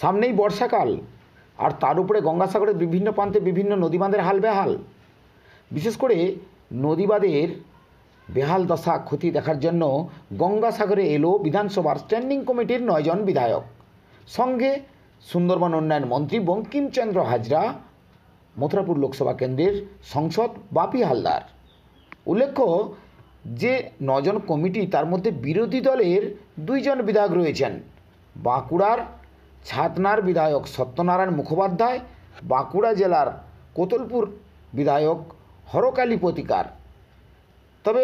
সামনেই বর্ষাকাল, আর তার উপরে গঙ্গাসাগরের বিভিন্ন প্রান্তে বিভিন্ন নদীবাঁধের হাল বেহাল। বিশেষ করে নদীবাঁধের বেহাল দশা ক্ষতি দেখার জন্য গঙ্গাসাগরে এলো বিধানসভার স্ট্যান্ডিং কমিটির 9 জন বিধায়ক, সঙ্গে সুন্দরবন উন্নয়ন মন্ত্রী বঙ্কিমচন্দ্র হাজরা, মথুরাপুর লোকসভা কেন্দ্রের সাংসদ বাপি হালদার। উল্লেখ্য যে 9 জন কমিটি, তার মধ্যে বিরোধী দলের 2 জন বিধায়ক রয়েছেন। বাঁকুড়ার ছাতনার বিধায়ক সত্যনারায়ণ মুখোপাধ্যায়, বাঁকুড়া জেলার কোতলপুর বিধায়ক হরকালী প্রতিকার। তবে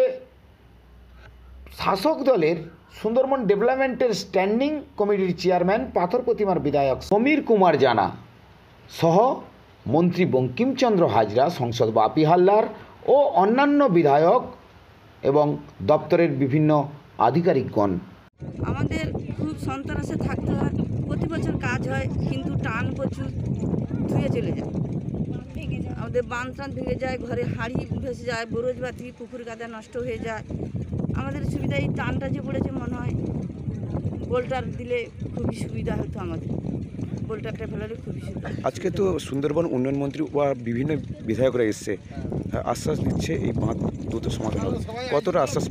শাসক দলের সুন্দরবন ডেভেলপমেন্টের স্ট্যান্ডিং কমিটির চেয়ারম্যান পাথর প্রতিমার বিধায়ক সমীর কুমার জানা সহ মন্ত্রী বঙ্কিমচন্দ্র হাজরা, সাংসদ বাপি হালদার ও অন্যান্য বিধায়ক এবং দপ্তরের বিভিন্ন আধিকারিকগণ। আমাদের খুব সন্ত্রাসে থাকতে হয়, প্রতি বছর কাজ হয় কিন্তু টান প্রচুর ধুয়ে চলে যায়। আমাদের বাঁধ টান ভেঙে যায়, ঘরে হাঁড়ি ভেসে যায়, বরজবাতি পুকুর কাদা নষ্ট হয়ে যায়। আমাদের সুবিধা এই টানটা যে পড়েছে, মনে হয় বোল্টার দিলে খুবই সুবিধা হতো আমাদের, বোল্টারটা ফেলালে খুবই সুবিধা। আজকে তো সুন্দরবন উন্নয়ন মন্ত্রী বা বিভিন্ন বিধায়করা এসছে, আশ্বাস দিচ্ছে এই বাঁধ দ্রুত সমাধান হবে। কতটা আশ্বাস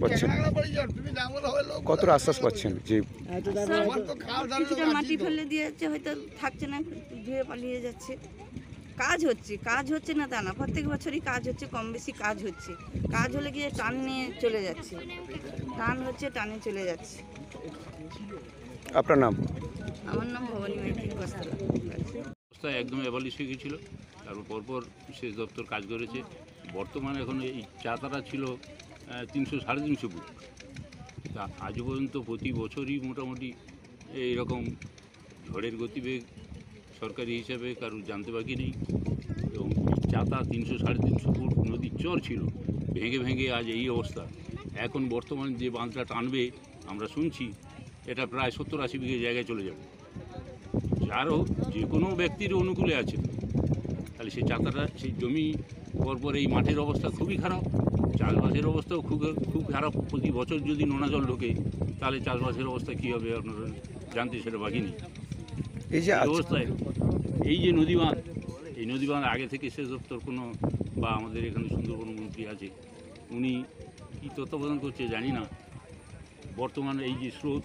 পাচ্ছেন যে কিছুটা মাটি ফেলে দিয়েছে, হয়তো থাকছে না, ধুয়ে পালিয়ে যাচ্ছে। কাজ হচ্ছে না তা না, প্রত্যেক বছরই কাজ হচ্ছে, কম বেশি কাজ হচ্ছে। কাজ হলে গিয়ে টান নিয়ে চলে যাচ্ছে, টান হচ্ছে, টানে চলে যাচ্ছে। আপনার নাম? আমার নাম ভবানী মাইতি বস্ত্রা। অবস্থায় একদম অ্যাবলিশ হয়ে গেছিলো, তারপর পরপর সেচ দপ্তর কাজ করেছে। বর্তমানে এখন এই চাতারা ছিল 300-350 ফুট। তা আজও পর্যন্ত প্রতি বছরই মোটামুটি এইরকম ঝড়ের গতিবেগ সরকারি হিসাবে কারোর জানতে বাকি নেই। এবং চাতা 300-350 ফুট নদীর চর ছিল, ভেঙে ভেঙে আজ এই অবস্থা। এখন বর্তমানে যে বাঁধটা টানবে আমরা শুনছি, এটা প্রায় 70-80 বিঘে জায়গায় চলে যাবে। যারও যে কোনো ব্যক্তির অনুকূলে আছে, তাহলে সেই চাতাটা, সেই জমি পরপর এই মাঠের অবস্থা খুবই খারাপ, চাষবাসের অবস্থাও খুব খারাপ। প্রতি বছর যদি নোনা জল ঢোকে, তাহলে চাষবাসের অবস্থা কী হবে আপনারা জানতে সেটা বাকি নেই। এই যে অবস্থায় এই যে নদীবাঁধ, এই নদীবাঁধ আগে থেকে সেচ দপ্তর কোনো বা আমাদের এখানে সুন্দরবন মন্ত্রী আছে, উনি কী তত্ত্বাবধান করছে জানি না। বর্তমানে এই যে স্রোত,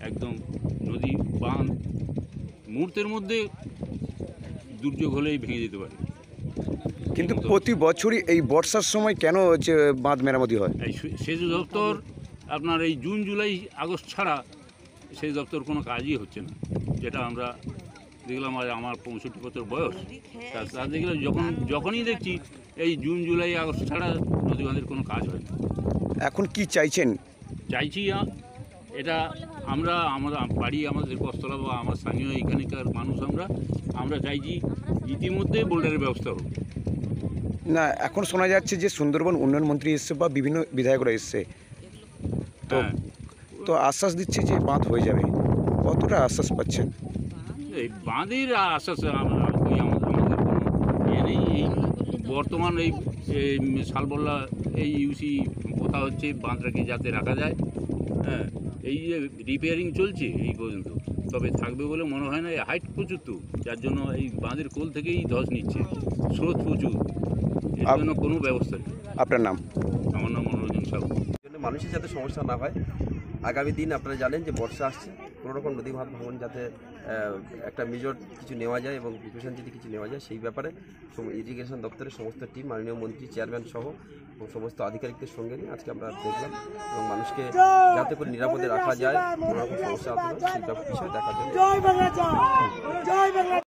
একদম নদী বাঁধ মুহূর্তের মধ্যে দুর্যোগ হলেই ভেঙে যেতে পারে। কিন্তু প্রতি বছরই এই বর্ষার সময় কেন হচ্ছে বাঁধ মেরামতি হয়? এই সেচ দপ্তর আপনার এই জুন, জুলাই, আগস্ট ছাড়া সেচ দপ্তর কোনো কাজই হচ্ছে না, যেটা আমরা দেখলাম। আর আমার 65 বছর বয়স, তা দেখলে যখনই দেখছি এই জুন, জুলাই, আগস্ট ছাড়া নদীবাঁধের কোনো কাজ হয় না। এখন কি চাইছেন? চাইছি এটা আমরা বাড়ি আমাদের কস্তলা বা আমার স্থানীয় এখানকার মানুষ আমরা চাইছি ইতিমধ্যে বোল্ডারের ব্যবস্থা হোক। না, এখন শোনা যাচ্ছে যে সুন্দরবন উন্নয়ন মন্ত্রী এসছে বা বিভিন্ন বিধায়করা এসছে, তো আশ্বাস দিচ্ছে যে বাঁধ হয়ে যাবে। কতটা আশ্বাস পাচ্ছেন? এই বাঁধের আশ্বাস আমাদের কোনো ইয়ে নেই। এই বর্তমান এই শালবল্লা এই ইউসি কোথা হচ্ছে বাঁধটাকে যাতে রাখা যায়। হ্যাঁ, এই যে রিপেয়ারিং চলছে এই পর্যন্ত, তবে থাকবে বলে মনে হয় না। এই হাইট প্রচুর, তো যার জন্য এই বাঁধের কোল থেকেই ধস নিচ্ছে, স্রোত প্রচুর, এর জন্য কোনো ব্যবস্থা নেই। আপনার নাম? আমার নাম মনোরঞ্জন সাহু। মানুষের যাতে সমস্যা না হয়, আগামী দিন আপনারা জানেন যে বর্ষা আসছে, কোনোরকম নদী বাঁধ ভাঙন যাতে একটা মেজর কিছু নেওয়া যায় এবং প্রিপারেশন যদি কিছু নেওয়া যায়, সেই ব্যাপারে ইরিগেশন দপ্তরের সমস্ত টিম, মাননীয় মন্ত্রী, চেয়ারম্যান সহ সমস্ত আধিকারিকদের সঙ্গে নিয়ে আজকে আমরা দেখলাম, এবং মানুষকে যাতে করে নিরাপদে রাখা যায়, কোনোরকম সমস্যা আসবে সেই বিষয়ে দেখার জন্য।